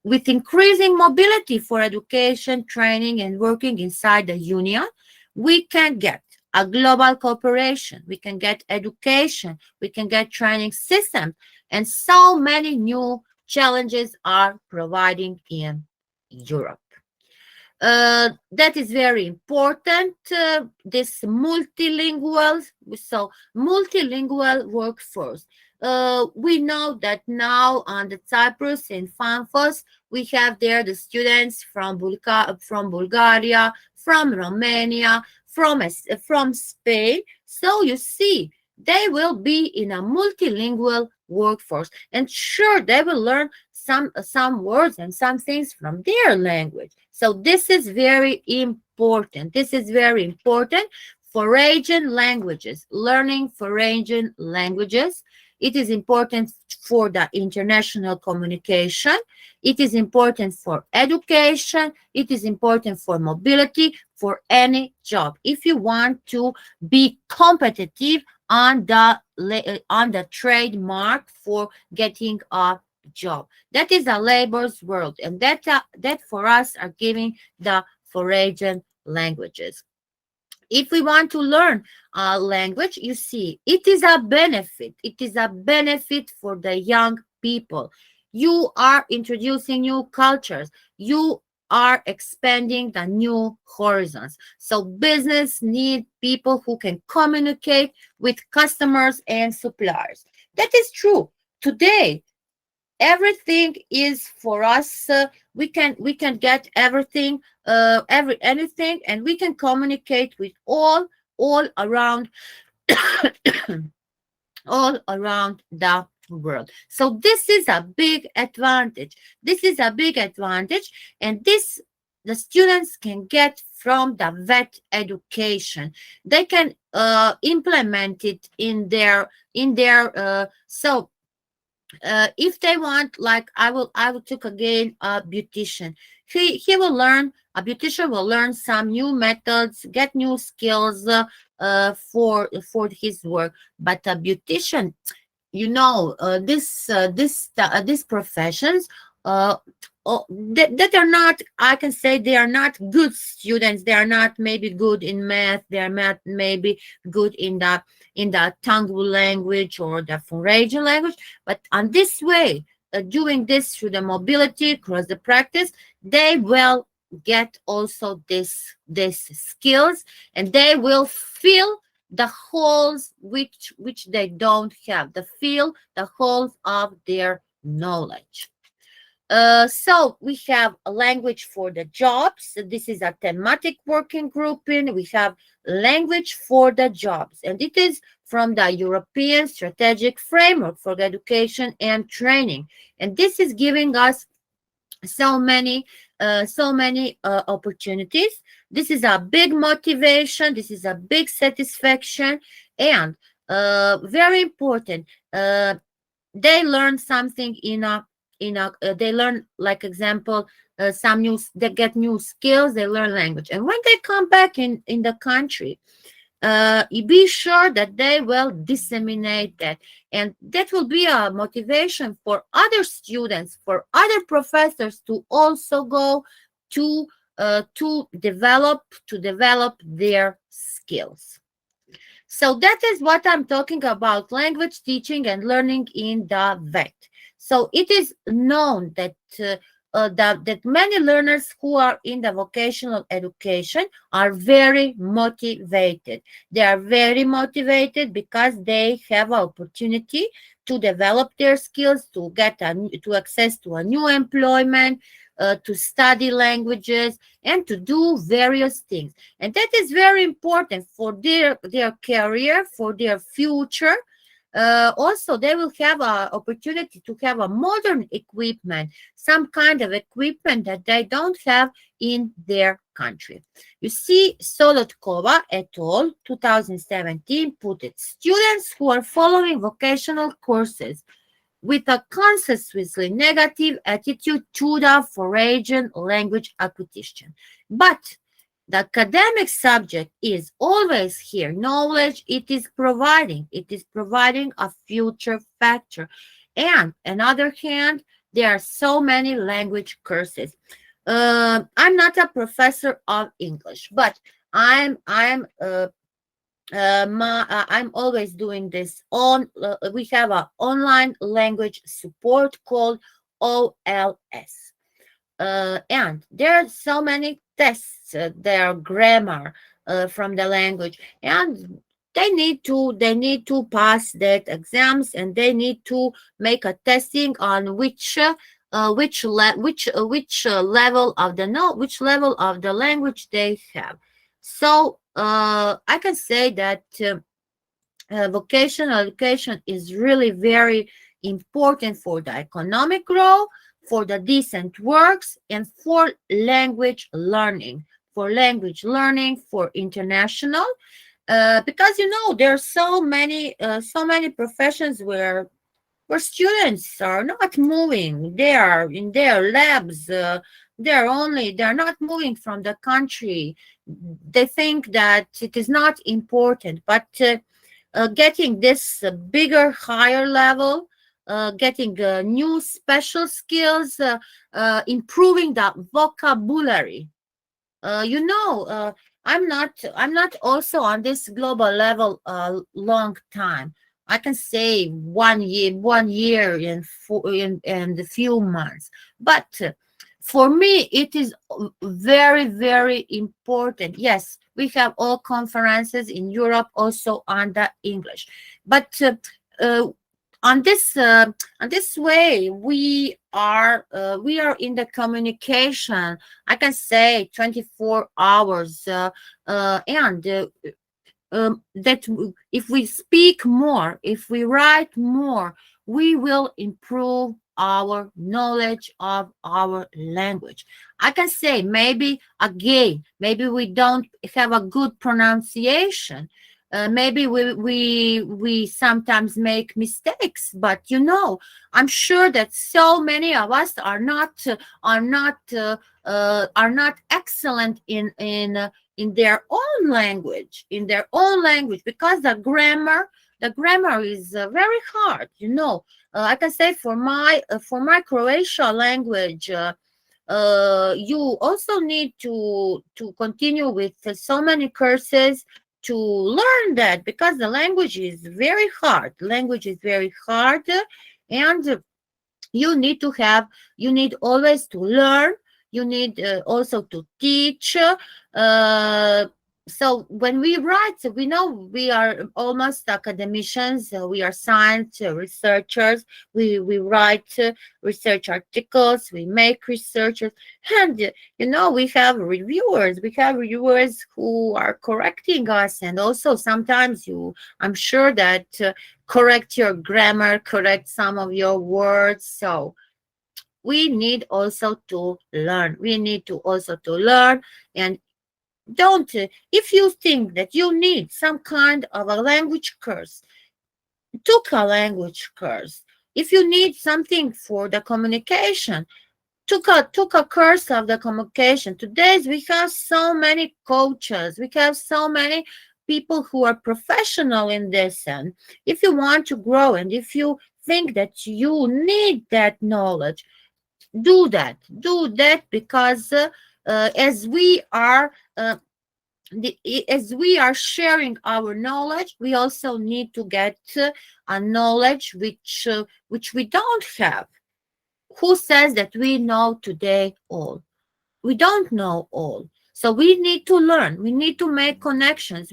With increasing mobility for education, training, and working inside the Union, we can get a global cooperation, we can get education, we can get training system, and so many new challenges are providing in Europe. That is very important, this multilingual workforce. We know that now on the Cyprus in Fanfos, we have there the students from Bulgaria, from Romania, from Spain. So you see, they will be in a multilingual workforce, and sure, they will learn some words and some things from their language. So this is very important. This is very important. Foreign languages, learning foreign languages. It is important for the international communication. It is important for education. It is important for mobility, for any job. If you want to be competitive on the trademark for getting a job, that is a labor's world, and that for us are giving the foreign languages. If we want to learn a language, you see, it is a benefit. It is a benefit for the young people. You are introducing new cultures. You are expanding the new horizons. So business need people who can communicate with customers and suppliers. That is true. Today, everything is for us. We can get everything, anything, and we can communicate with all around all around the world. So this is a big advantage. This is a big advantage, and this the students can get from the VET education. They can implement it in their so if they want, like I will take again a beautician. He will learn, a beautician will learn some new methods, get new skills for his work. But a beautician, you know, these professions that are not, I can say, they are not good students. They are not maybe good in math. They are not maybe good in the Tangu language or the foreign language. But on this way, doing this through the mobility, across the practice, they will get also this skills, and they will fill the holes which they don't have, fill the holes of their knowledge. So we have a language for the jobs. This is a thematic working grouping. We have language for the jobs, and it is from the European Strategic Framework for Education and Training. And this is giving us so many opportunities. This is a big motivation. This is a big satisfaction, and very important. They learn something they learn, like example, they get new skills, they learn language, and when they come back in the country, you be sure that they will disseminate that, and that will be a motivation for other students, for other professors to also go to develop their skills. So that is what I'm talking about, language teaching and learning in the VET. So it is known that that many learners who are in the vocational education are very motivated. They are very motivated because they have an opportunity to develop their skills, to get to access to a new employment, to study languages, and to do various things. And that is very important for their career, for their future. Also, they will have an opportunity to have a modern equipment, some kind of equipment that they don't have in their country. You see, Solotkova et al. 2017 put it, students who are following vocational courses with a consciously negative attitude to the foreign language acquisition. But the academic subject is always here. Knowledge it is providing. It is providing a future factor. And on the other hand, there are so many language courses. I'm not a professor of English, but I'm always doing this on. We have an online language support called OLS. And there are so many tests, their grammar from the language, and they need to pass that exams, and they need to make a testing on which level of the language they have. So I can say that vocational education is really very important for the economic growth, for the decent works, and for language learning, for international, because there are so many professions where students are not moving. They are in their labs. They're not moving from the country. They think that it is not important, but getting this bigger, higher level, getting new special skills, improving the vocabulary. I'm not also on this global level a long time. I can say 1 year and a few months. But for me, it is very, very important. Yes, we have all conferences in Europe also on the English. But on this way, we are in the communication. I can say 24 hours, and that if we speak more, if we write more, we will improve our knowledge of our language. I can say maybe we don't have a good pronunciation. Maybe we sometimes make mistakes, but I'm sure that so many of us are not excellent in their own language, because the grammar is very hard. I can say for my Croatian language, you also need to continue with so many courses to learn that, because the language is very hard. And you need always to learn. You need also to teach. So when we write, we know we are almost academicians. We are science researchers. We write research articles. We make researches, and we have reviewers. We have reviewers who are correcting us, and also sometimes I'm sure that correct your grammar, correct some of your words. So we need also to learn. And don't, if you think that you need some kind of a language course, took a language course. If you need something for the communication, took a course of the communication. Today we have so many coaches. We have so many people who are professional in this. And if you want to grow, and if you think that you need that knowledge, do that, because as we are sharing our knowledge, we also need to get a knowledge which we don't have. Who says that we know today all? We don't know all. So we need to learn. We need to make connections.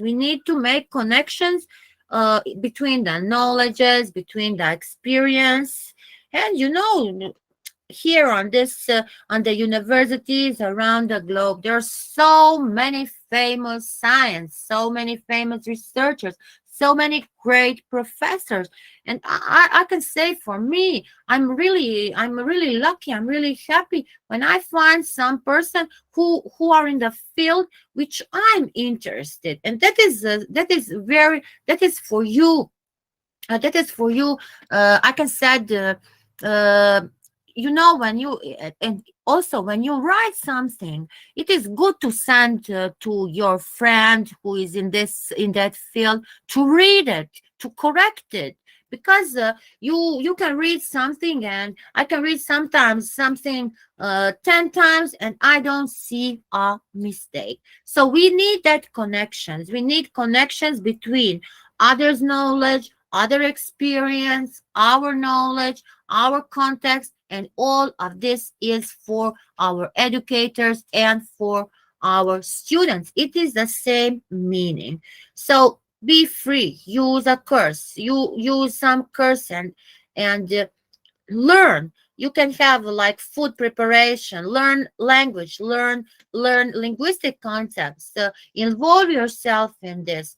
between the knowledges, between the experience. And here on the universities around the globe, there are so many famous science, so many famous researchers, so many great professors. And I can say for me, I'm really lucky. I'm really happy when I find some person who are in the field which I'm interested. And that is for you. That is for you. I can say when you and also when you write something, it is good to send to your friend who is in that field to read it, to correct it, because you can read something and I can read sometimes something 10 times and I don't see a mistake. So we need that connections. We need connections between others' knowledge, other experience, our knowledge, our context, and all of this is for our educators and for our students. It is the same meaning. So be free, use a course, you use some course and learn. You can have like food preparation, learn language, learn linguistic concepts, involve yourself in this.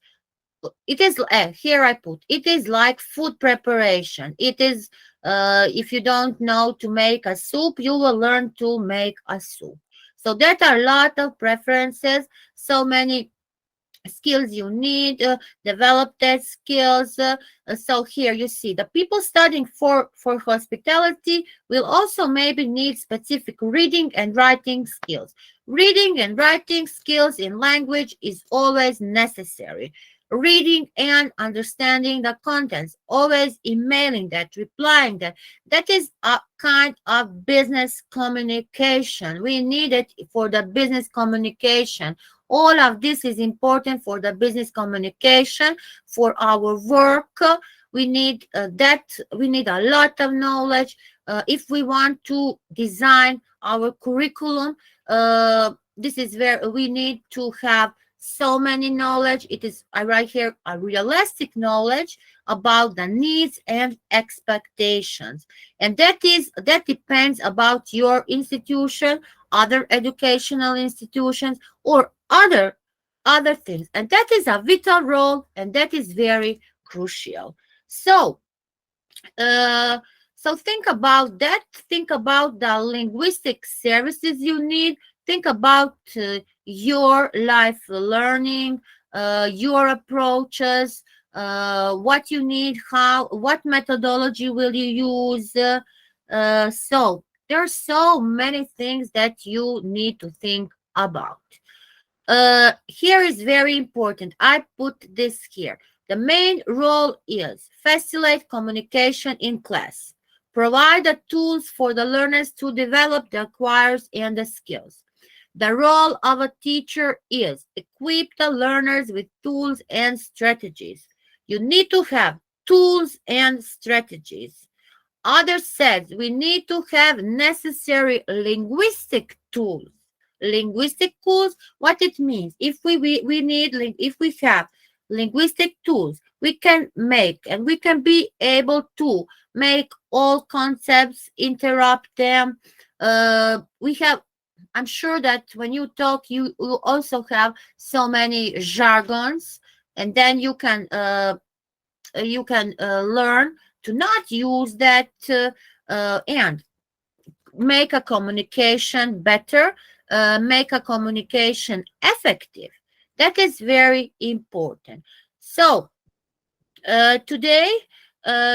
It is here I put it is like food preparation. It is if you don't know to make a soup, you will learn to make a soup. So there are a lot of preferences, so many skills you need, develop that skills. So here you see the people studying for hospitality will also maybe need specific reading and writing skills. Reading and writing skills in language is always necessary. Reading and understanding the contents, always emailing that, replying that is a kind of business communication. We need it for the business communication. All of this is important for the business communication, for our work. We need we need a lot of knowledge if we want to design our curriculum. This is where we need to have so many knowledge. It is, I write here, a realistic knowledge about the needs and expectations. And that depends about your institution, other educational institutions, or other things. And that is a vital role, and that is very crucial. So think about that. Think about the linguistic services you need. Think about your life learning, your approaches, what you need, what methodology will you use. So there are so many things that you need to think about. Here is very important. I put this here. The main role is facilitate communication in class. Provide the tools for the learners to develop the acquires and the skills. The role of a teacher is equip the learners with tools and strategies. You need to have tools and strategies. Others said we need to have necessary linguistic tools. Linguistic tools, what it means, if if we have linguistic tools, we can make and we can be able to make all concepts, interrupt them. I'm sure that when you talk, you also have so many jargons, and then you can learn to not use that and make a communication better, make a communication effective. That is very important. So today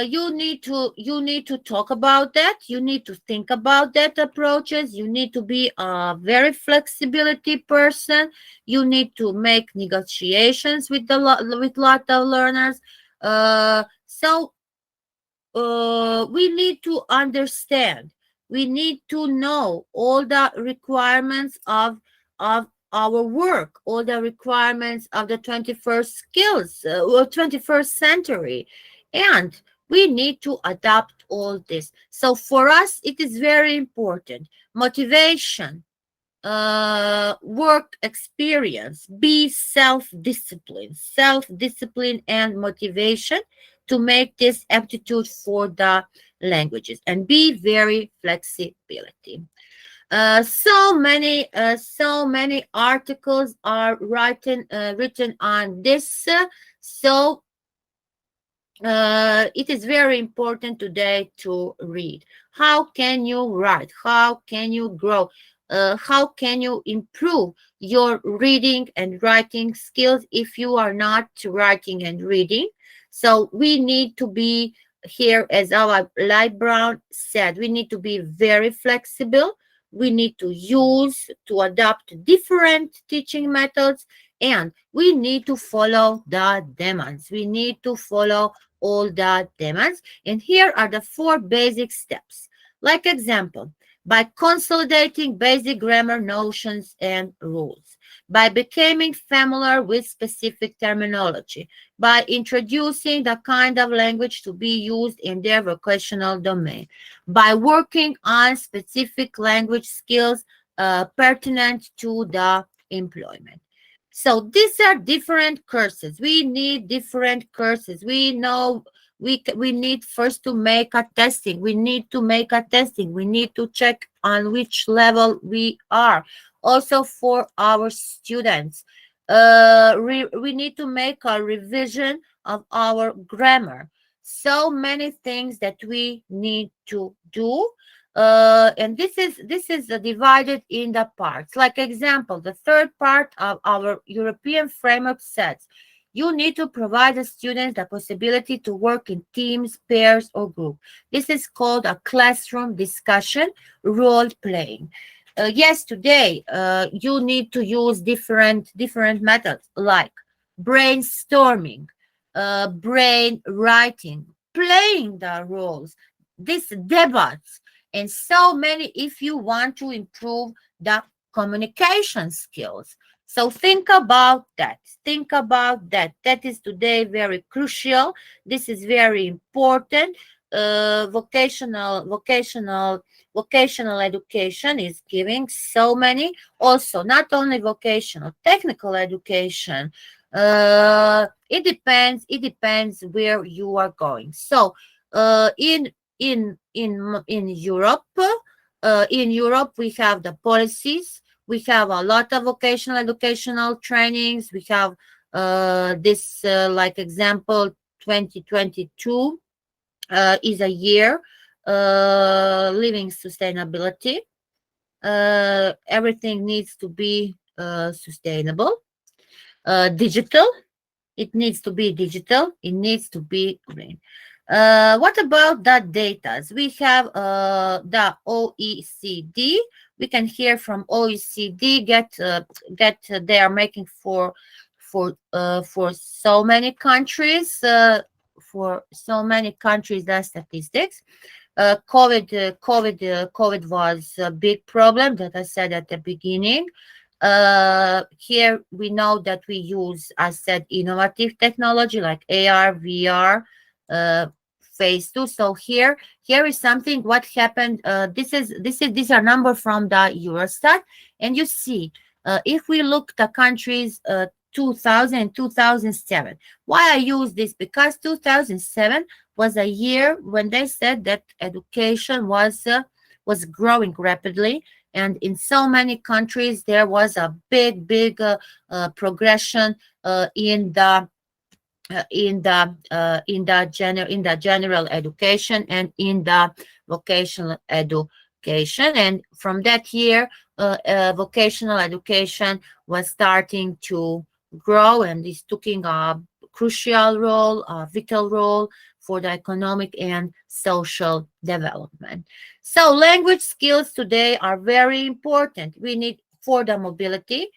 you need to talk about that. You need to think about that approaches. You need to be a very flexibility person. You need to make negotiations with lot of learners. We need to understand. We need to know all the requirements of our work, all the requirements of the 21st skills, or 21st century. And we need to adapt all this. So for us, it is very important. Motivation, work experience, be self-discipline and motivation to make this aptitude for the languages, and be very flexibility. So many articles are written on this. So it is very important today to read. How can you write? How can you grow? How can you improve your reading and writing skills if you are not writing and reading? So we need to be here, as our Light Brown said, we need to be very flexible. We need to adapt different teaching methods, and we need to follow the demands. We need to follow all the demands. And here are the 4 basic steps. Like example, by consolidating basic grammar notions and rules, by becoming familiar with specific terminology, by introducing the kind of language to be used in their vocational domain, by working on specific language skills pertinent to the employment. So these are different courses. We need different courses. We know we need first to make a testing. We need to make a testing. We need to check on which level we are. Also for our students, we need to make a revision of our grammar. So many things that we need to do. And this is divided in the parts. Like example, the 3rd part of our European framework says you need to provide the students the possibility to work in teams, pairs, or group. This is called a classroom discussion, role playing. Yes, today you need to use different methods like brainstorming, brain writing, playing the roles, these debates, and so many if you want to improve the communication skills. So think about that. Think about that. That is today very crucial. This is very important. Vocational education is giving so many. Also, not only vocational, technical education. It depends where you are going. So, in Europe, we have the policies. We have a lot of vocational educational trainings. We have this, like example, 2022 is a year living sustainability. Everything needs to be sustainable. Digital. It needs to be digital. It needs to be green. What about the data? We have the OECD. We can hear from OECD they are making for so many countries the statistics. COVID was a big problem that I said at the beginning. Here we know that we use, I said, innovative technology like AR, VR, phase 2. So here is something what happened. These are numbers from the Eurostat, and you see if we look the countries 2000 and 2007. Why I use this? Because 2007 was a year when they said that education was growing rapidly, and in so many countries there was a big progression in the general education and in the vocational education. And from that year, vocational education was starting to grow and is taking a crucial role, a vital role for the economic and social development. So language skills today are very important. We need for the mobility,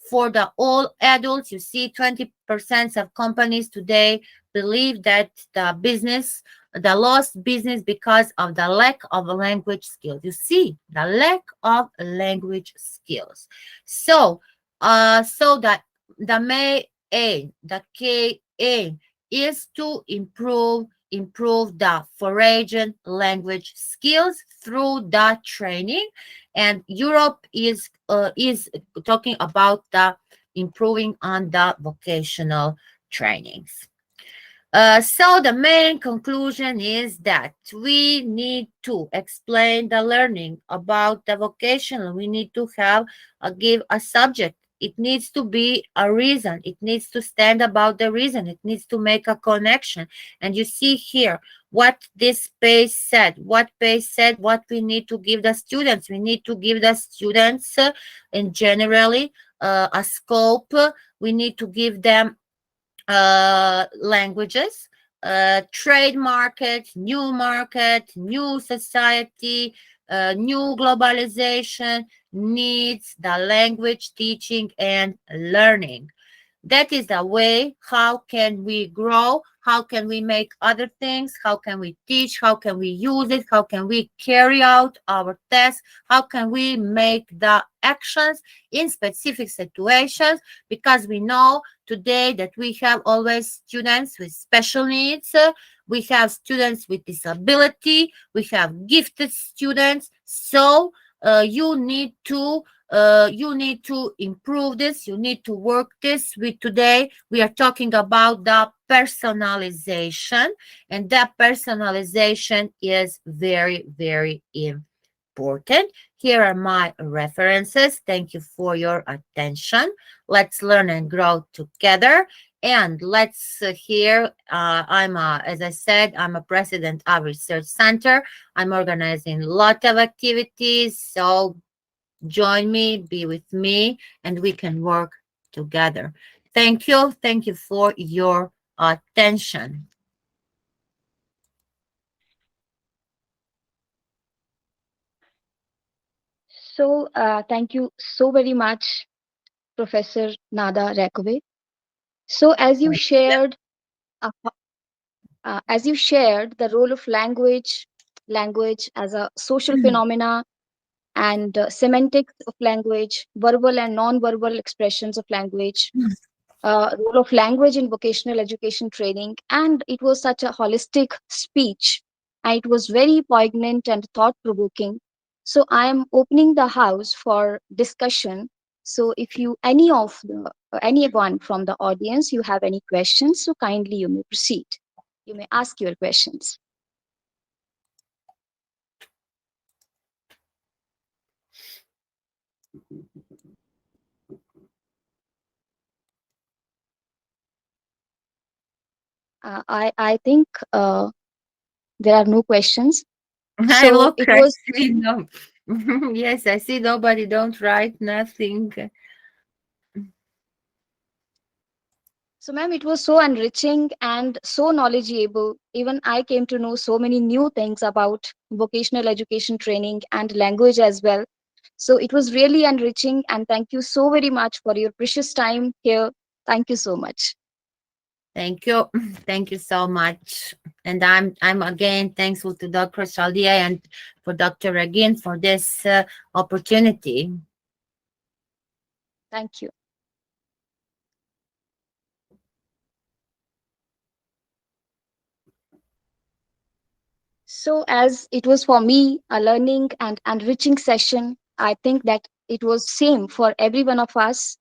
for the all adults. You see 20% of companies today believe that the lost business because of the lack of language skills. You see the lack of language skills. So that the main aim, the key aim is to improve the foreign language skills through the training. And Europe is talking about the improving on the vocational trainings. So the main conclusion is that we need to explain the learning about the vocational. We need to give a subject it needs to be a reason. It needs to stand about the reason. It needs to make a connection. And you see here what this page said. What page said what we need to give the students. We need to give the students in generally a scope. We need to give them languages, trade market, new society, new globalization needs the language teaching and learning. That is the way how can we grow, how can we make other things, how can we teach, how can we use it, how can we carry out our tasks, how can we make the actions in specific situations, because we know today that we have always students with special needs, we have students with disability, we have gifted students. So you need to improve this. You need to work this. Today we are talking about the personalization, and that personalization is very, very important. Here are my references. Thank you for your attention. Let's learn and grow together. And let's hear, as I said, I'm a president of Research Center. I'm organizing a lot of activities. So join me, be with me, and we can work together. Thank you. Thank you for your attention. So thank you so very much, Professor Nada Rakove. So uh, as you shared the role of language as a social phenomena, and semantics of language, verbal and non-verbal expressions of language, role of language in vocational education training, and it was such a holistic speech, and it was very poignant and thought-provoking. So I am opening the house for discussion. So if you anyone from the audience you have any questions, so kindly you may proceed. You may ask your questions. I think there are no questions. I So look, it I was see no. Yes, I see nobody don't write nothing. so, ma'am, it was so enriching and so knowledgeable. Even I came to know so many new things about vocational education training and language as well. So it was really enriching, and thank you so very much for your precious time here. Thank you so much. Thank you. Thank you so much. And I'm again thankful to Dr. Saldia and for Dr. Regin for this opportunity. Thank you. So, as it was for me a learning and enriching session, I think that it was same for every one of us.